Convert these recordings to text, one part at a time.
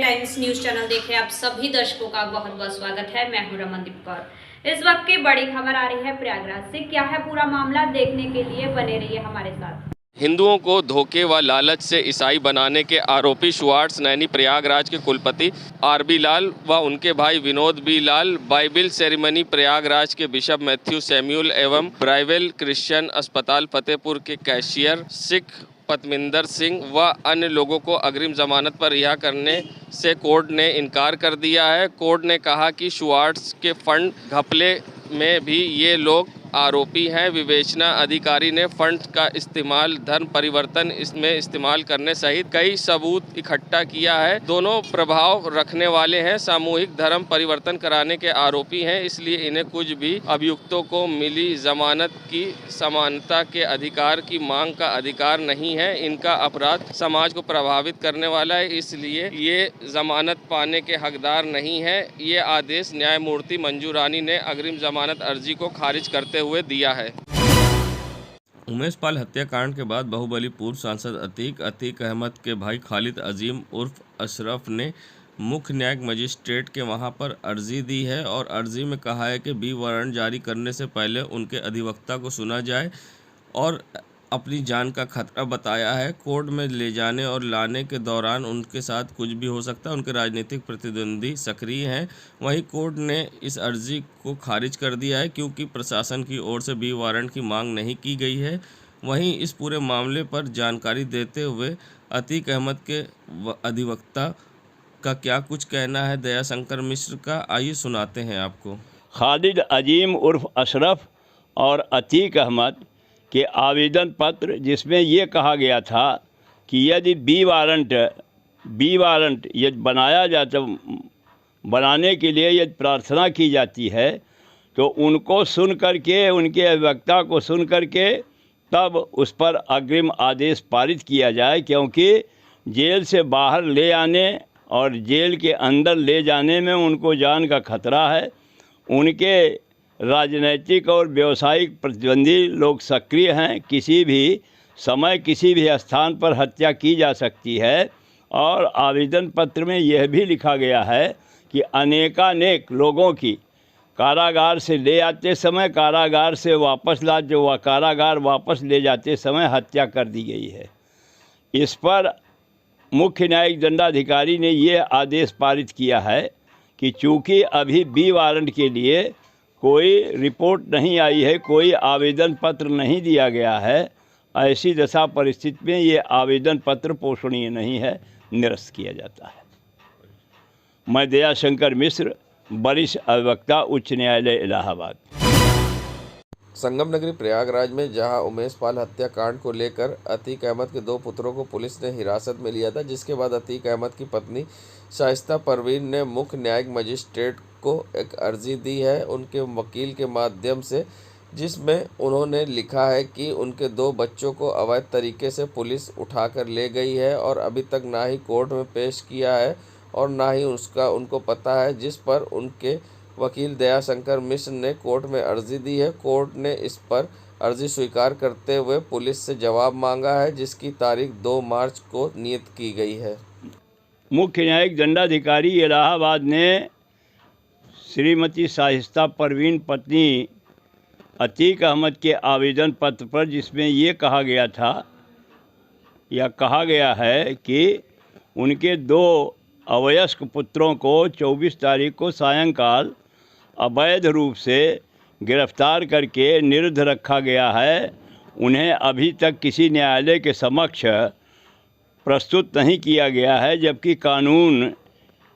Times news channel देखे आप सभी दर्शकों का बहुत बहुत स्वागत है। मैं हूं रमनदीप कौर। इस वक्त की बड़ी खबर आ रही है प्रयागराज से। क्या है पूरा मामला, देखने के लिए बने रहिए हमारे साथ। हिंदुओं को धोखे व लालच से ईसाई बनाने के आरोपी शुआर्ट्स नैनी प्रयागराज के कुलपति आर.बी. लाल व उनके भाई विनोद बी. लाल, बाइबिल सेरेमनी प्रयागराज के बिशप मैथ्यू सैमुअल एवं ब्राइवेल क्रिश्चियन अस्पताल फतेहपुर के कैशियर सिख पतमिंदर सिंह व अन्य लोगों को अग्रिम जमानत पर रिहा करने से कोर्ट ने इनकार कर दिया है। कोर्ट ने कहा कि शुआर्ट्स के फंड घपले में भी ये लोग आरोपी हैं। विवेचना अधिकारी ने फंड का इस्तेमाल धर्म परिवर्तन इसमें इस्तेमाल करने सहित कई सबूत इकट्ठा किया है। दोनों प्रभाव रखने वाले हैं, सामूहिक धर्म परिवर्तन कराने के आरोपी हैं, इसलिए इन्हें कुछ भी अभियुक्तों को मिली जमानत की समानता के अधिकार की मांग का अधिकार नहीं है। इनका अपराध समाज को प्रभावित करने वाला है, इसलिए ये जमानत पाने के हकदार नहीं है। ये आदेश न्यायमूर्ति मंजू रानी ने अग्रिम जमानत अर्जी को खारिज करते हुए दिया है। उमेश पाल हत्याकांड के बाद बाहुबली पूर्व सांसद अतीक अहमद के भाई खालिद अजीम उर्फ अशरफ ने मुख्य न्यायिक मजिस्ट्रेट के वहां पर अर्जी दी है और अर्जी में कहा है कि बी वारंट जारी करने से पहले उनके अधिवक्ता को सुना जाए और अपनी जान का खतरा बताया है। कोर्ट में ले जाने और लाने के दौरान उनके साथ कुछ भी हो सकता है। उनके राजनीतिक प्रतिद्वंदी सक्रिय हैं। वहीं कोर्ट ने इस अर्जी को खारिज कर दिया है क्योंकि प्रशासन की ओर से बी वारंट की मांग नहीं की गई है। वहीं इस पूरे मामले पर जानकारी देते हुए अतीक अहमद के अधिवक्ता का क्या कुछ कहना है दयाशंकर मिश्र का, आइए सुनाते हैं आपको। खालिद अजीम उर्फ अशरफ और अतीक अहमद के आवेदन पत्र, जिसमें ये कहा गया था कि यदि बी वारंट यदि बनाया जाता, बनाने के लिए यदि प्रार्थना की जाती है तो उनको सुन करके, उनके अधिवक्ता को सुन करके तब उस पर अग्रिम आदेश पारित किया जाए, क्योंकि जेल से बाहर ले आने और जेल के अंदर ले जाने में उनको जान का खतरा है। उनके राजनीतिक और व्यावसायिक प्रतिद्वंदी लोग सक्रिय हैं। किसी भी समय किसी भी स्थान पर हत्या की जा सकती है। और आवेदन पत्र में यह भी लिखा गया है कि अनेकानेक लोगों की कारागार से ले आते समय, कारागार से कारागार वापस ले जाते समय हत्या कर दी गई है। इस पर मुख्य न्यायिक दंडाधिकारी ने यह आदेश पारित किया है कि चूँकि अभी बी वारंट के लिए कोई रिपोर्ट नहीं आई है, कोई आवेदन पत्र नहीं दिया गया है, ऐसी दशा परिस्थिति में ये आवेदन पत्र पोषणीय नहीं है, निरस्त किया जाता है। मैं दयाशंकर मिश्र, वरिष्ठ अधिवक्ता, उच्च न्यायालय इलाहाबाद। संगम नगरी प्रयागराज में जहां उमेश पाल हत्याकांड को लेकर अतीक अहमद के दो पुत्रों को पुलिस ने हिरासत में लिया था, जिसके बाद अतीक अहमद की पत्नी शाइस्ता परवीन ने मुख्य न्यायिक मजिस्ट्रेट को एक अर्जी दी है उनके वकील के माध्यम से, जिसमें उन्होंने लिखा है कि उनके दो बच्चों को अवैध तरीके से पुलिस उठाकर ले गई है और अभी तक ना ही कोर्ट में पेश किया है और ना ही उनको पता है, जिस पर उनके वकील दयाशंकर मिश्र ने कोर्ट में अर्जी दी है। कोर्ट ने इस पर अर्जी स्वीकार करते हुए पुलिस से जवाब मांगा है, जिसकी तारीख 2 मार्च को नियत की गई है। मुख्य न्यायिक दंडाधिकारी इलाहाबाद ने श्रीमती शाइस्ता परवीन पत्नी अतीक अहमद के आवेदन पत्र पर, जिसमें ये कहा गया था या कहा गया है कि उनके 2 अवयस्क पुत्रों को 24 तारीख को सायंकाल अवैध रूप से गिरफ्तार करके निरुद्ध रखा गया है। उन्हें अभी तक किसी न्यायालय के समक्ष प्रस्तुत नहीं किया गया है, जबकि कानून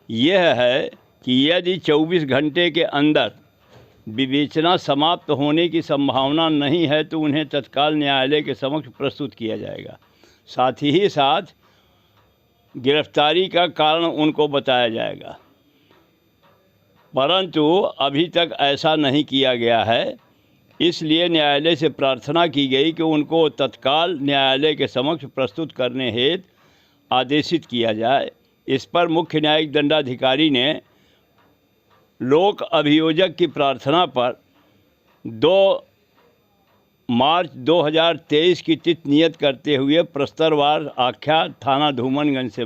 यह है कि यदि 24 घंटे के अंदर विवेचना समाप्त होने की संभावना नहीं है तो उन्हें तत्काल न्यायालय के समक्ष प्रस्तुत किया जाएगा। साथ ही साथ गिरफ्तारी का कारण उनको बताया जाएगा, परंतु अभी तक ऐसा नहीं किया गया है। इसलिए न्यायालय से प्रार्थना की गई कि उनको तत्काल न्यायालय के समक्ष प्रस्तुत करने हेतु आदेशित किया जाए। इस पर मुख्य न्यायिक दंडाधिकारी ने लोक अभियोजक की प्रार्थना पर 2 मार्च 2023 की तिथि नियत करते हुए प्रस्तरवार आख्या थाना धूमनगंज से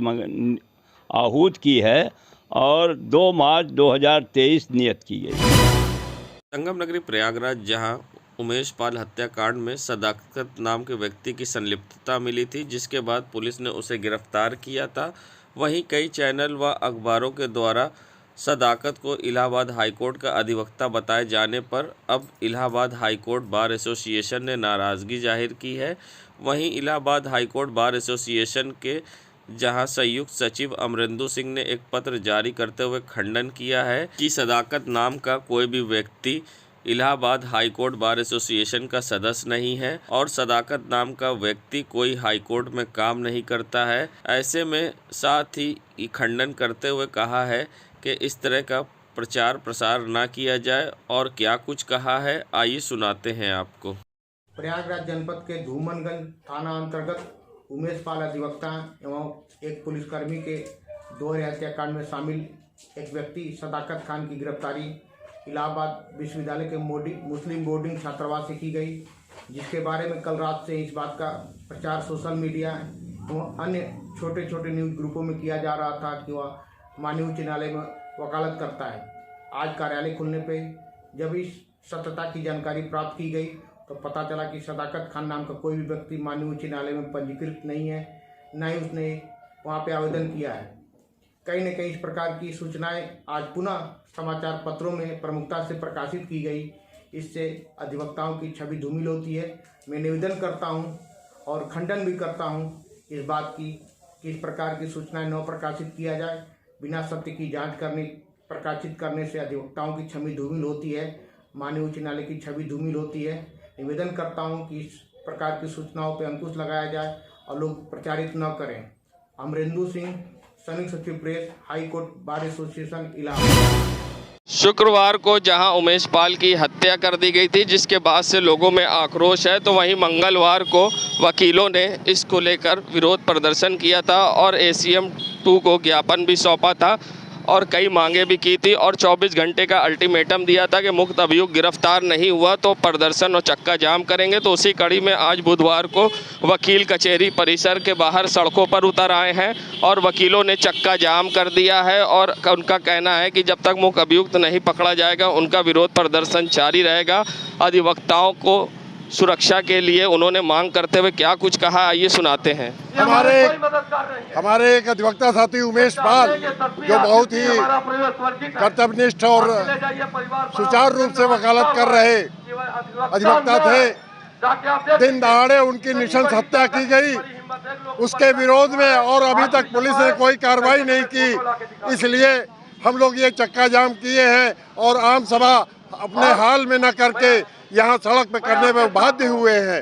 आहूत की है और 2 मार्च 2023 नियत की गई। संगम नगरी प्रयागराज, जहां उमेश पाल हत्याकांड में सदाकत नाम के व्यक्ति की संलिप्तता मिली थी, जिसके बाद पुलिस ने उसे गिरफ्तार किया था। वहीं कई चैनल व अखबारों के द्वारा सदाकत को इलाहाबाद हाईकोर्ट का अधिवक्ता बताए जाने पर अब इलाहाबाद हाईकोर्ट बार एसोसिएशन ने नाराज़गी जाहिर की है। वहीं इलाहाबाद हाईकोर्ट बार एसोसिएशन के जहां संयुक्त सचिव अमरेंदु सिंह ने एक पत्र जारी करते हुए खंडन किया है कि सदाकत नाम का कोई भी व्यक्ति इलाहाबाद हाईकोर्ट बार एसोसिएशन का सदस्य नहीं है और सदाकत नाम का व्यक्ति कोई हाईकोर्ट में काम नहीं करता है। ऐसे में साथ ही खंडन करते हुए कहा है कि इस तरह का प्रचार प्रसार ना किया जाए। और क्या कुछ कहा है, आइए सुनाते हैं आपको। प्रयागराज जनपद के धूमनगंज थाना अंतर्गत उमेश पाल अधिवक्ता एवं एक पुलिसकर्मी के दोहरे हत्याकांड में शामिल एक व्यक्ति सदाकत खान की गिरफ्तारी इलाहाबाद विश्वविद्यालय के मुस्लिम बोर्डिंग छात्रावास से की गई, जिसके बारे में कल रात से इस बात का प्रचार सोशल मीडिया एवं अन्य छोटे छोटे न्यूज़ ग्रुपों में किया जा रहा था कि वह माननीय उच्च न्यायालय में वकालत करता है। आज कार्यालय खुलने पे जब इस सत्यता की जानकारी प्राप्त की गई तो पता चला कि सदाकत खान नाम का कोई भी व्यक्ति माननीय उच्च न्यायालय में पंजीकृत नहीं है, न ही उसने वहाँ पे आवेदन किया है। कहीं न कहीं इस प्रकार की सूचनाएं आज पुनः समाचार पत्रों में प्रमुखता से प्रकाशित की गई। इससे अधिवक्ताओं की छवि धूमिल होती है। मैं निवेदन करता हूं और खंडन भी करता हूं इस बात की कि इस प्रकार की सूचनाएं न प्रकाशित किया जाए। बिना सत्य की जांच प्रकाशित करने से अधिवक्ताओं की छवि धूमिल होती है, माननीय उच्च न्यायालय की छवि धूमिल होती है। निवेदन करता हूं कि इस प्रकार की सूचनाओं पर अंकुश लगाया जाए और लोग प्रचारित न करें। अमरेंदु सिंह, संयुक्त सचिव press, high court bar association, Allahabad. शुक्रवार को जहां उमेश पाल की हत्या कर दी गई थी, जिसके बाद से लोगों में आक्रोश है, तो वहीं मंगलवार को वकीलों ने इसको लेकर विरोध प्रदर्शन किया था और ACM 2 को ज्ञापन भी सौंपा था और कई मांगे भी की थी और 24 घंटे का अल्टीमेटम दिया था कि मुख्य अभियुक्त गिरफ्तार नहीं हुआ तो प्रदर्शन और चक्का जाम करेंगे। तो उसी कड़ी में आज बुधवार को वकील कचहरी परिसर के बाहर सड़कों पर उतर आए हैं और वकीलों ने चक्का जाम कर दिया है और उनका कहना है कि जब तक मुख्य अभियुक्त नहीं पकड़ा जाएगा उनका विरोध प्रदर्शन जारी रहेगा। अधिवक्ताओं को सुरक्षा के लिए उन्होंने मांग करते हुए क्या कुछ कहा, आइए सुनाते हैं। हमारे एक अधिवक्ता साथी उमेश पाल, जो बहुत ही कर्तव्यनिष्ठ और सुचारू रूप से वकालत कर रहे अधिवक्ता थे, दिन दहाड़े उनकी नृशंस हत्या की गई। उसके विरोध में और अभी तक पुलिस ने कोई कार्रवाई नहीं की, इसलिए हम लोग ये चक्का जाम किए हैं और आम सभा अपने हाल में न करके यहाँ सड़क पे करने में बाध्य हुए हैं।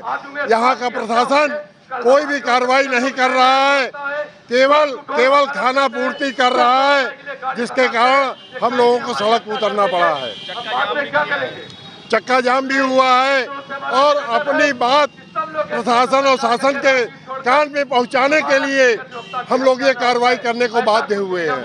यहाँ का प्रशासन कोई भी कार्रवाई नहीं कर रहा है, केवल खाना पूर्ति कर रहा है, जिसके कारण हम लोगों को सड़क पर उतरना पड़ा है। चक्का जाम भी हुआ है और अपनी बात प्रशासन और शासन के कान में पहुंचाने के लिए हम लोग ये कार्रवाई करने को बाध्य हुए हैं।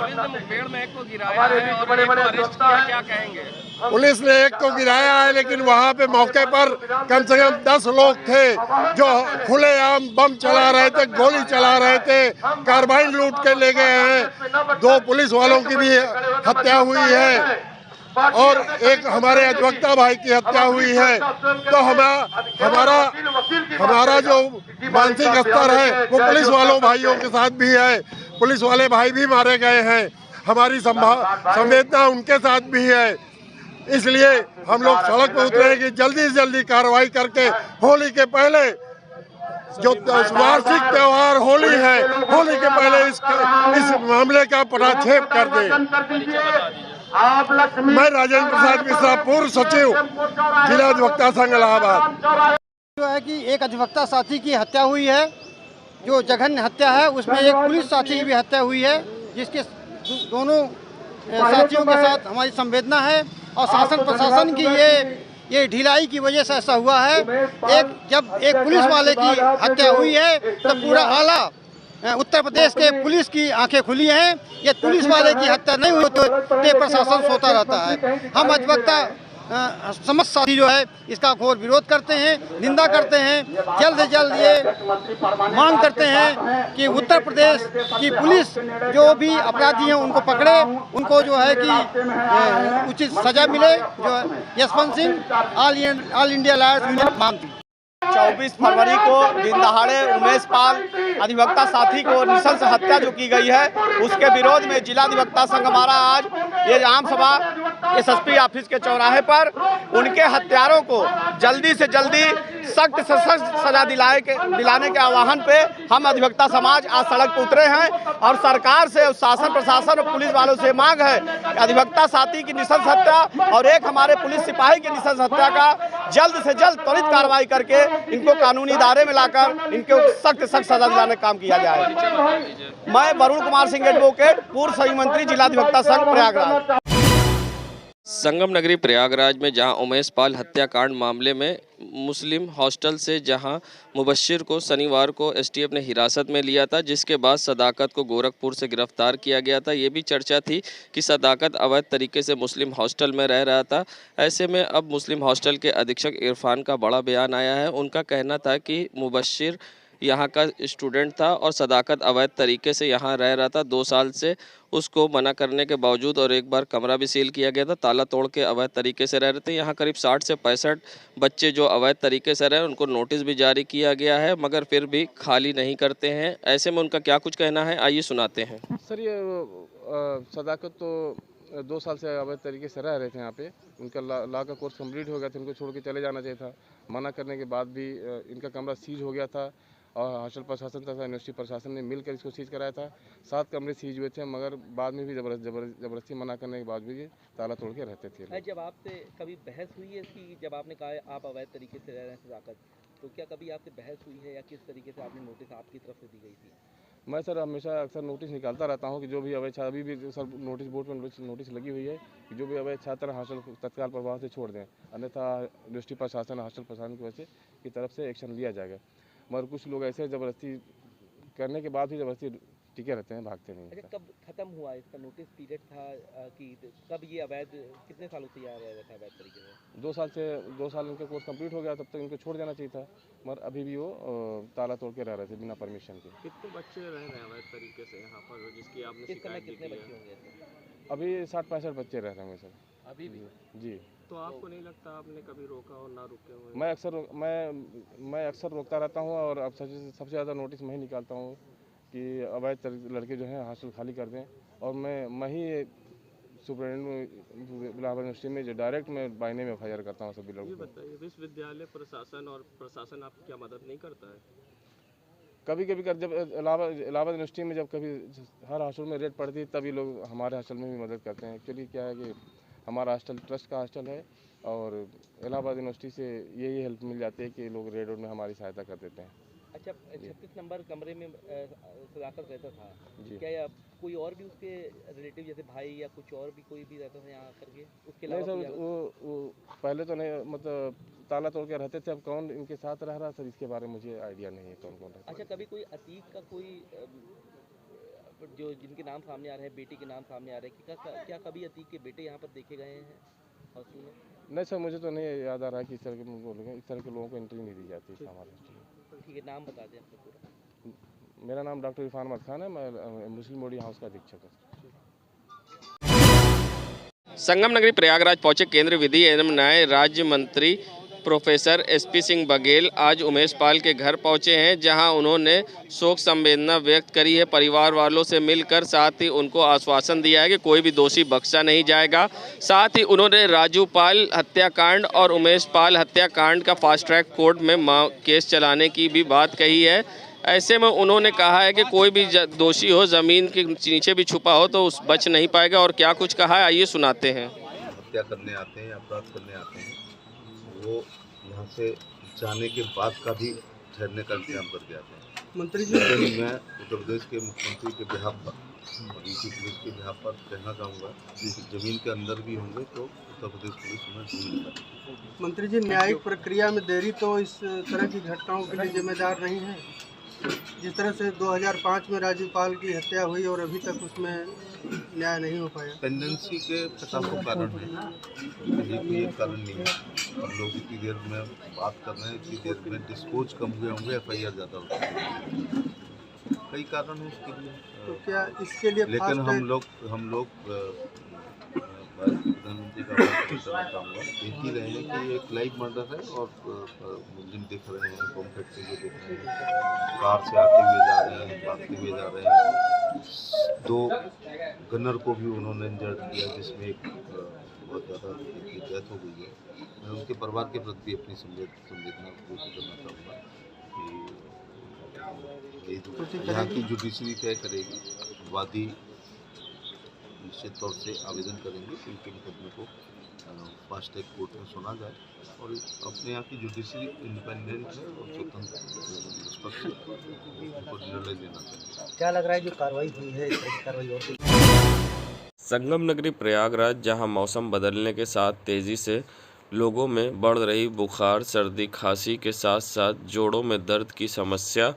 पुलिस ने एक को गिराया है, लेकिन वहाँ पे मौके पर कम से कम 10 लोग थे जो खुलेआम बम चला रहे थे, गोली चला रहे थे, कार्बाइन लूट के ले गए हैं। 2 पुलिस वालों की भी हत्या हुई है और एक हमारे अधिवक्ता भाई की हत्या हुई है। तो हमारा जो मानसिक स्तर है वो पुलिस वालों भाइयों के साथ भी है। पुलिस वाले भाई भी मारे गए हैं, हमारी संवेदना उनके साथ भी है। इसलिए हम लोग सड़क पर उतरे कि जल्दी से जल्दी कार्रवाई करके होली के पहले, जो वार्षिक त्योहार होली है, होली के पहले इस मामले का पटाक्षेप कर दें। मैं राजेंद्र प्रसाद मिश्रा, पूर्व सचिव, जिला अधिवक्ता संघ इलाहाबाद। जो है कि एक अधिवक्ता साथी की हत्या हुई है, जो जघन्य हत्या है, उसमें एक पुलिस साथी की भी हत्या हुई है, जिसके दोनों साथियों के साथ हमारी संवेदना है और शासन प्रशासन की ये ढिलाई की वजह से ऐसा हुआ है। जब एक पुलिस वाले की हत्या हुई है तो पूरा आला उत्तर प्रदेश के पुलिस की आंखें खुली हैं। ये पुलिस वाले की हत्या नहीं हुई तो प्रशासन सोता रहता है। हम अधिवक्ता समस्त साथी जो है इसका घोर विरोध करते हैं, निंदा करते हैं। जल्द से जल्द ये मांग करते हैं कि उत्तर प्रदेश की पुलिस जो भी अपराधी हैं उनको पकड़े, उनको जो है कि उचित सजा मिले। जो Yashwant Singh all India lawyers union मांगती 24 फरवरी को दिन दहाड़े उमेश पाल अधिवक्ता साथी को नृशंस हत्या जो की गई है, उसके विरोध में जिला अधिवक्ता संघ हमारा आज ये आम सभा एसएसपी ऑफिस के चौराहे पर उनके हत्यारों को जल्दी से जल्दी सख्त से सख्त सजा दिलाने के आह्वान पे हम अधिवक्ता समाज आज सड़क पर उतरे हैं और सरकार से, शासन प्रशासन और पुलिस वालों से मांग है कि अधिवक्ता साथी की नृशंस हत्या और एक हमारे पुलिस सिपाही की नृशंस हत्या का जल्द से जल्द त्वरित कार्रवाई करके इनको कानूनी दायरे में लाकर इनको सख्त सजा दिलाने का काम किया जाए। मैं वरुण कुमार सिंह एडवोकेट, पूर्व सही मंत्री, जिला अधिवक्ता संघ प्रयागराज। संगम नगरी प्रयागराज में जहां उमेश पाल हत्याकांड मामले में मुस्लिम हॉस्टल से जहां मुबश्शिर को शनिवार को एसटीएफ ने हिरासत में लिया था, जिसके बाद सदाकत को गोरखपुर से गिरफ्तार किया गया था। ये भी चर्चा थी कि सदाकत अवैध तरीके से मुस्लिम हॉस्टल में रह रहा था। ऐसे में अब मुस्लिम हॉस्टल के अधीक्षक इरफान का बड़ा बयान आया है। उनका कहना था कि मुबश्शिर यहाँ का स्टूडेंट था और सदाकत अवैध तरीके से यहाँ रह रहा था 2 साल से। उसको मना करने के बावजूद और एक बार कमरा भी सील किया गया था, ताला तोड़ के अवैध तरीके से रह रहे थे। यहाँ करीब 60 से 65 बच्चे जो अवैध तरीके से रहे, उनको नोटिस भी जारी किया गया है, मगर फिर भी खाली नहीं करते हैं। ऐसे में उनका क्या कुछ कहना है, आइए सुनाते हैं। सर, ये सदाकत तो 2 साल से अवैध तरीके से रह रहे थे यहाँ पे। उनका लॉ का कोर्स कंप्लीट हो गया था, उनको छोड़ के चले जाना चाहिए था। मना करने के बाद भी इनका कमरा सीज हो गया था और हॉस्टल प्रशासन तथा यूनिवर्सिटी प्रशासन ने मिलकर इसको सीज कराया था। 7 कमरे सीज हुए थे, मगर बाद में भी जबरदस्ती मना करने के बाद भी ये ताला तोड़ के रहते थे। जब आपसे कभी बहस हुई है कि जब आपने कहा आप अवैध तरीके से रह रहे हैं सदाकत, तो क्या कभी आपसे बहस हुई है या किस तरीके से आपने नोटिस आपकी तरफ से दी गई थी? मैं सर हमेशा अक्सर नोटिस निकालता रहता हूँ कि जो भी अवैध छात्र, अभी भी सर नोटिस बोर्ड में नोटिस लगी हुई है कि जो भी अवैध छात्र हॉस्टल तत्काल प्रभाव से छोड़ दें, अन्यथा यूनिवर्सिटी प्रशासन, हॉस्टल प्रशासन की वजह से की तरफ से एक्शन लिया जाएगा। मगर कुछ लोग ऐसे ज़बरदस्ती करने के बाद भी ज़बरदस्ती टिके रहते हैं, भागते नहीं। अच्छा, कब खत्म हुआ इसका नोटिस पीरियड था कि कब ये अवैध, कितने सालों से यहाँ रह रहा था अवैध तरीके से? 2 साल इनका कोर्स कंप्लीट हो गया, तब तक इनको छोड़ देना चाहिए था, मगर अभी भी वो ताला तोड़ के रह रहे थे बिना परमिशन के। कितने बच्चे रह रहे हैं अवैध तरीके से यहाँ पर, जिसकी आपने शिकायत की? कितने बच्चे होंगे? अभी 60-65 बच्चे रह रहे होंगे सर अभी भी जी। तो आपको नहीं लगता आपने कभी रोका और ना रुके हुए? मैं अक्सर रोकता रहता हूँ और अब सबसे ज़्यादा नोटिस मैं ही निकालता हूँ कि अवैध लड़के जो हैं हॉस्टल खाली कर दें। और मैं ही सुप्रिटेंडेंट इलाहाबाद यूनिवर्सिटी में जो डायरेक्ट मैं बायने में एफआईआर करता हूँ सभी लोगों को। बताइए, विश्वविद्यालय प्रशासन और प्रशासन आपकी क्या मदद नहीं करता है? कभी कभी जब इलाहाबाद यूनिवर्सिटी में जब कभी हर हॉस्टल में रेड पड़ती है, तभी लोग हमारे हॉस्टल में भी मदद करते हैं। एक्चुअली क्या है कि हमारा हॉस्टल ट्रस्ट का हॉस्टल है और इलाहाबाद यूनिवर्सिटी से यही हेल्प मिल जाती है कि लोग रेड में हमारी सहायता कर देते हैं। अच्छा, 36 नंबर कमरे में सदाकत रहता था जी। क्या कोई और भी उसके रिलेटिव जैसे भाई या कुछ और भी कोई भी रहता था यहाँ करके? उसके नहीं अलावा सर, वो पहले तो नहीं, मतलब ताला तोड़ के रहते थे। अब कौन इनके साथ रह रहा सर, इसके बारे में मुझे आइडिया नहीं है कौन कौन रहता। अच्छा, कभी कोई अतीक का कोई जो जिनके नाम सामने आ रहे हैं, बेटे के नाम सामने आ रहे हैं, क्या कभी अतीक के बेटे यहाँ पर देखे गए हैं हॉस्टल में? नहीं सर, मुझे तो नहीं याद आ रहा है कि इस तरह के लोगों को एंट्री नहीं दी जाती है हमारे हॉस्टल में। ठीक है, नाम बता दें आपका पूरा। मेरा नाम डॉक्टर इरफान अहमद खान है, मैं मुस्लिम बॉडी हाउस का अधीक्षक हूँ। संगम नगरी प्रयागराज पहुंचे केंद्रीय विधि एवं न्याय राज्य मंत्री प्रोफेसर एसपी सिंह बघेल आज उमेश पाल के घर पहुंचे हैं, जहां उन्होंने शोक संवेदना व्यक्त करी है परिवार वालों से मिलकर। साथ ही उनको आश्वासन दिया है कि कोई भी दोषी बख्शा नहीं जाएगा। साथ ही उन्होंने राजू पाल हत्याकांड और उमेश पाल हत्याकांड का फास्ट ट्रैक कोर्ट में केस चलाने की भी बात कही है। ऐसे में उन्होंने कहा है कि कोई भी दोषी हो, ज़मीन के नीचे भी छुपा हो, तो उस बच नहीं पाएगा। और क्या कुछ कहा है, आइए सुनाते हैं। हत्या करने आते हैं, अपराध करने आते हैं, वो यहाँ से जाने के बाद का भी ठहरने का इंतजाम करके आते हैं। मंत्री जी, मैं उत्तर प्रदेश के मुख्यमंत्री के बिहाफ पर और यूपी पुलिस के बिहाफ पर कहना चाहूँगा कि ज़मीन के अंदर भी होंगे तो उत्तर प्रदेश पुलिस उन्हें ढूंढ लेगा। मंत्री जी, न्यायिक प्रक्रिया में देरी तो इस तरह की घटनाओं के लिए जिम्मेदार नहीं है? जिस तरह से 2005 में राजीव पाल की हत्या हुई और अभी तक उसमें न्याय नहीं हो पाया। पेंडेंसी के पचासों कारण है, ये कोई एक कारण नहीं है। हम लोग इतनी देर में बात कर रहे हैं, इतनी देर में डिस्पोज कम हुए होंगे, FIR ज़्यादा होते हैं, कई कारण है उसके लिए। तो क्या इसके लिए लेकिन हम लोग प्रधानमंत्री का करना चाहूँगा, देख ही रहे हैं कि एक लाइव मर्डर है और मुस्लिम दिख रहे हैं, बम फैक्ट्री हुए दिख रहे हैं, कार से आते हुए जा रहे हैं, भागते हुए जा रहे हैं। 2 गनर को भी उन्होंने इंजर्ड किया, जिसमें एक बहुत ज़्यादा की डेथ हो गई है। मैं उनके परिवार के प्रति अपनी संवेदना व्यक्त करना चाहूँगा कि यहाँ की जुडिशरी तय करेगी, वादी निश्चित तौर से आवेदन करेंगे कि उनके मुकदमे को फास्ट ट्रैक कोर्ट में सुना जाए और अपने यहाँ की जुडिशरी इंडिपेंडेंट है और स्वतंत्र निष्पक्ष निर्णय लेना चाहिए। क्या लग रहा है जो कार्रवाई हुई है, इस कार्रवाई और संगम नगरी प्रयागराज, जहां मौसम बदलने के साथ तेज़ी से लोगों में बढ़ रही बुखार, सर्दी, खांसी के साथ साथ जोड़ों में दर्द की समस्या,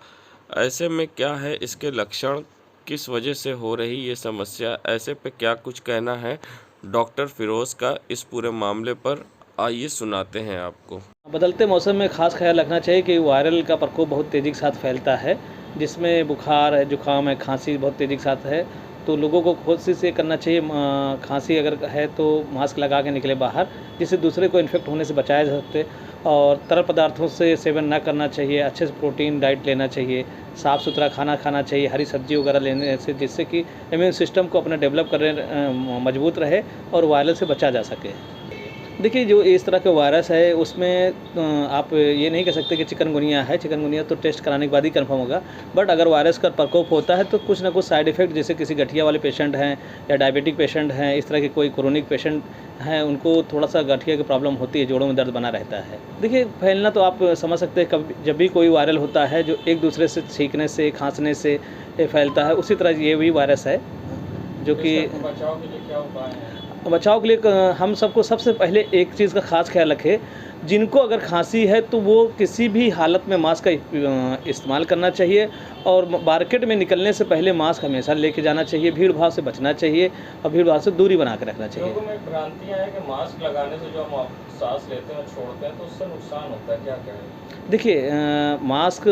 ऐसे में क्या है इसके लक्षण, किस वजह से हो रही ये समस्या, ऐसे पे क्या कुछ कहना है डॉक्टर फिरोज़ का इस पूरे मामले पर, आइए सुनाते हैं आपको। बदलते मौसम में खास ख्याल रखना चाहिए कि वायरल का प्रकोप बहुत तेज़ी के साथ फैलता है, जिसमें बुखार है, जुकाम है, खांसी बहुत तेज़ी के साथ है। तो लोगों को कोशिश ये करना चाहिए, खांसी अगर है तो मास्क लगा के निकले बाहर, जिससे दूसरे को इन्फेक्ट होने से बचाया जा सकते। और तरल पदार्थों से सेवन ना करना चाहिए, अच्छे से प्रोटीन डाइट लेना चाहिए, साफ़ सुथरा खाना खाना चाहिए, हरी सब्जी वगैरह लेने से, जिससे कि इम्यून सिस्टम को अपना डेवलप करने मजबूत रहे और वायरस से बचा जा सके। देखिए, जो इस तरह का वायरस है उसमें आप ये नहीं कह सकते कि चिकनगुनिया है। चिकनगुनिया तो टेस्ट कराने के बाद ही कंफर्म होगा, बट अगर वायरस का प्रकोप होता है तो कुछ ना कुछ साइड इफ़ेक्ट, जैसे किसी गठिया वाले पेशेंट हैं या डायबिटिक पेशेंट हैं, इस तरह के कोई क्रोनिक पेशेंट हैं, उनको थोड़ा सा गठिया की प्रॉब्लम होती है, जोड़ों में दर्द बना रहता है। देखिए, फैलना तो आप समझ सकते हैं, कभी जब भी कोई वायरल होता है जो एक दूसरे से छींकने से, खांसने से फैलता है, उसी तरह ये भी वायरस है जो कि बचाव के लिए हम सबको सबसे पहले एक चीज़ का खास ख्याल रखें, जिनको अगर खांसी है तो वो किसी भी हालत में मास्क का इस्तेमाल करना चाहिए और मार्केट में निकलने से पहले मास्क हमेशा लेके जाना चाहिए। भीड़ भाड़ से बचना चाहिए और भीड़ भाड़ से दूरी बना के रखना चाहिए। लोगों में भ्रांतियाँ हैं कि मास्क लगाने से जो हम सांस लेते हैं छोड़ते हैं तो उससे नुकसान होता है, क्या कहें? देखिए, मास्क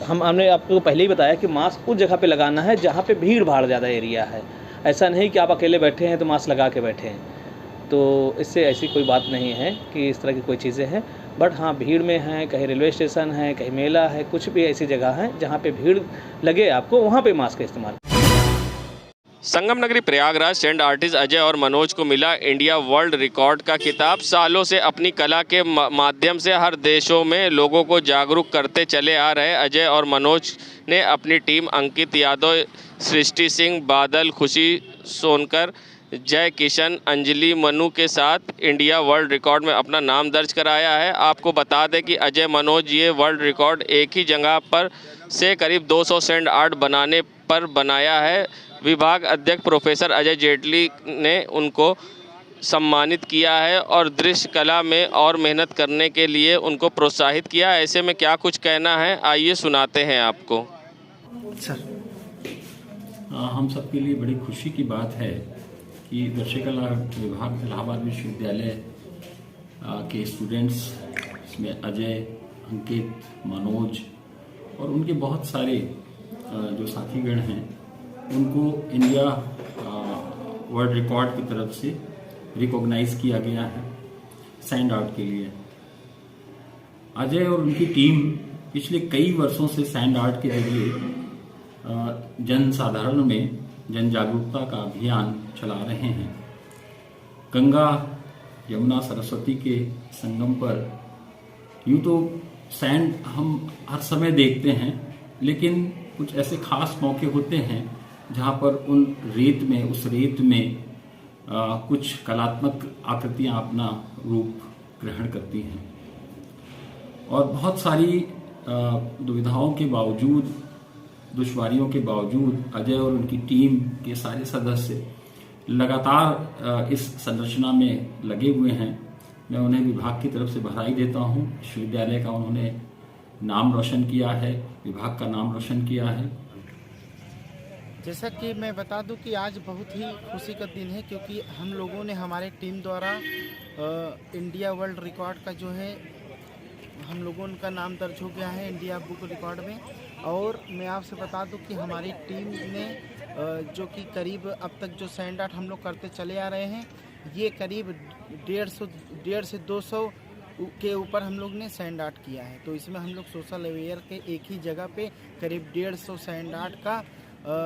हमने आपको पहले ही बताया कि मास्क उस जगह पे लगाना है जहाँ पे भीड़ भाड़ ज़्यादा एरिया है। ऐसा नहीं कि आप अकेले बैठे हैं तो मास्क लगा के बैठे हैं, तो इससे ऐसी कोई बात नहीं है कि इस तरह की कोई चीज़ें हैं। बट हाँ, भीड़ में हैं, कहीं रेलवे स्टेशन है, कहीं मेला है, कुछ भी ऐसी जगह है जहाँ पे भीड़ लगे आपको, वहाँ पे मास्क का इस्तेमाल। संगम नगरी प्रयागराज स्टैंड आर्टिस्ट अजय और मनोज को मिला इंडिया वर्ल्ड रिकॉर्ड का खिताब। सालों से अपनी कला के माध्यम से हर देशों में लोगों को जागरूक करते चले आ रहे अजय और मनोज ने अपनी टीम अंकित यादव, सृष्टि सिंह, बादल, खुशी सोनकर, जय किशन, अंजलि मनु के साथ इंडिया वर्ल्ड रिकॉर्ड में अपना नाम दर्ज कराया है। आपको बता दें कि अजय मनोज ये वर्ल्ड रिकॉर्ड एक ही जगह पर से करीब 200 सैंड आर्ट बनाने पर बनाया है। विभाग अध्यक्ष प्रोफेसर अजय जेटली ने उनको सम्मानित किया है और दृश्य कला में और मेहनत करने के लिए उनको प्रोत्साहित किया। ऐसे में क्या कुछ कहना है, आइए सुनाते हैं आपको। हम सबके लिए बड़ी खुशी की बात है कि दृश्य कला विभाग इलाहाबाद विश्वविद्यालय के स्टूडेंट्स, इसमें अजय, अंकित, मनोज और उनके बहुत सारे जो साथीगण हैं, उनको इंडिया वर्ल्ड रिकॉर्ड की तरफ से रिकॉग्नाइज किया गया है सैंड आर्ट के लिए। अजय और उनकी टीम पिछले कई वर्षों से सैंड आर्ट के जरिए जन साधारण में जन जागरूकता का अभियान चला रहे हैं। गंगा, यमुना, सरस्वती के संगम पर यूँ तो सैंड हम हर समय देखते हैं, लेकिन कुछ ऐसे खास मौके होते हैं जहाँ पर उस रेत में कुछ कलात्मक आकृतियाँ अपना रूप ग्रहण करती हैं। और बहुत सारी दुविधाओं के बावजूद, दुश्वारियों के बावजूद अजय और उनकी टीम के सारे सदस्य लगातार इस संरचना में लगे हुए हैं। मैं उन्हें विभाग की तरफ से बधाई देता हूँ। विश्वविद्यालय का उन्होंने नाम रोशन किया है, विभाग का नाम रोशन किया है। जैसा कि मैं बता दूं कि आज बहुत ही खुशी का दिन है, क्योंकि हम लोगों ने हमारे टीम द्वारा इंडिया वर्ल्ड रिकॉर्ड का जो है हम लोगों का नाम दर्ज हो गया है इंडिया बुक रिकॉर्ड में। और मैं आपसे बता दूं कि हमारी टीम ने जो कि करीब अब तक जो सैंड आर्ट हम लोग करते चले आ रहे हैं, ये करीब 150 से 200 के ऊपर हम लोग ने सैंड आर्ट किया है। तो इसमें हम लोग सोशल अवेयर के एक ही जगह पे करीब 150 सैंड आर्ट का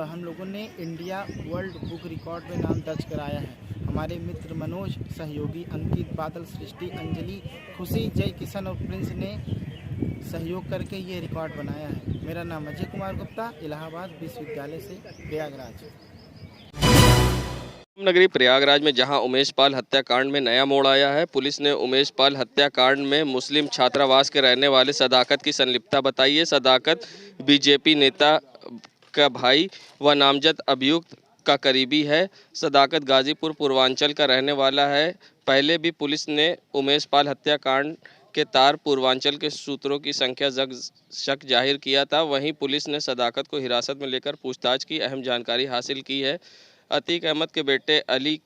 हम लोगों ने इंडिया वर्ल्ड बुक रिकॉर्ड में नाम दर्ज कराया है। हमारे मित्र मनोज, सहयोगी अंकित, बादल, सृष्टि, अंजलि, खुशी, जय किशन और प्रिंस ने सहयोग करके ये रिकॉर्ड बनाया है। मेरा नाम अजय कुमार गुप्ता, इलाहाबाद विश्वविद्यालय से, प्रयागराज। नगरी प्रयागराज में जहां उमेश पाल हत्याकांड में नया मोड़ आया है, पुलिस ने उमेश पाल हत्याकांड में मुस्लिम छात्रावास के रहने वाले सदाकत की संलिप्तता बताई है। सदाकत बीजेपी नेता का भाई व नामजद अभियुक्त का करीबी है। सदाकत गाजीपुर पूर्वांचल का रहने वाला है। पहले भी पुलिस ने उमेश पाल हत्याकांड के तार पूर्वांचल के सूत्रों की संख्या शक जाहिर किया था। वहीं पुलिस ने सदाकत को हिरासत में लेकर पूछताछ की अहम जानकारी हासिल की है। अतीक अहमद के बेटे अली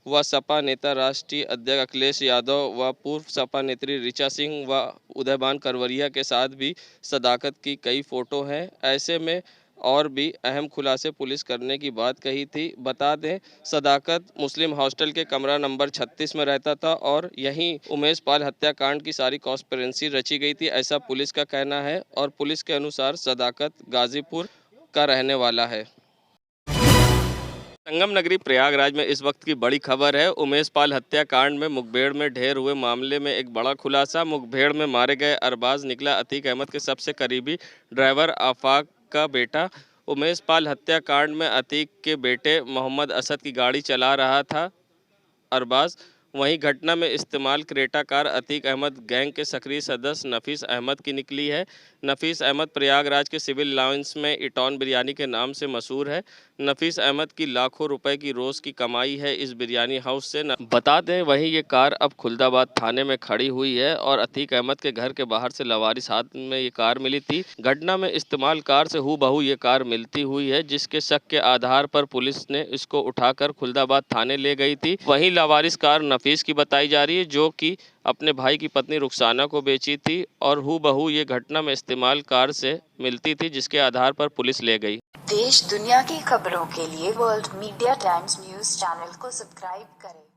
व सपा नेता राष्ट्रीय अध्यक्ष अखिलेश यादव व पूर्व सपा नेत्री ऋचा सिंह व उदयभान करवरिया के साथ भी सदाकत की कई फ़ोटो हैं। ऐसे में और भी अहम खुलासे पुलिस करने की बात कही थी। बता दें, सदाकत मुस्लिम हॉस्टल के कमरा नंबर 36 में रहता था और यहीं उमेश पाल हत्याकांड की सारी कॉन्स्पिरेंसी रची गई थी, ऐसा पुलिस का कहना है। और पुलिस के अनुसार सदाकत गाजीपुर का रहने वाला है। संगम नगरी प्रयागराज में इस वक्त की बड़ी खबर है। उमेश पाल हत्याकांड में मुखबिर में ढेर हुए मामले में एक बड़ा खुलासा। मुखबिर में मारे गए अरबाज निकला अतीक अहमद के सबसे करीबी ड्राइवर आफाक का बेटा। उमेश पाल हत्याकांड में अतीक के बेटे मोहम्मद असद की गाड़ी चला रहा था अरबाज। वहीं घटना में इस्तेमाल Creta car Atiq Ahmed gang के सक्रिय सदस्य नफीस अहमद की निकली है। नफीस अहमद प्रयागराज के सिविल लाइंस में इटॉन बिरयानी के नाम से मशहूर है। नफीस अहमद की लाखों रुपए की रोज़ की कमाई है इस बिरयानी हाउस से। बता दें, वहीं ये कार अब खुलदाबाद थाने में खड़ी हुई है और अतीक अहमद के घर के बाहर से लवारिस हाथ में ये कार मिली थी। घटना में इस्तेमाल कार से हूबहू ये कार मिलती हुई है, जिसके शक के आधार पर पुलिस ने इसको उठाकर खुलदाबाद थाने ले गई थी। वहीं लवारिस कार नफीस की बताई जा रही है, जो कि अपने भाई की पत्नी रुखसाना को बेची थी और हूबहू ये घटना में इस्तेमाल कार से मिलती थी, जिसके आधार पर पुलिस ले गई। देश दुनिया की खबरों के लिए world media times news channel को सब्सक्राइब करें।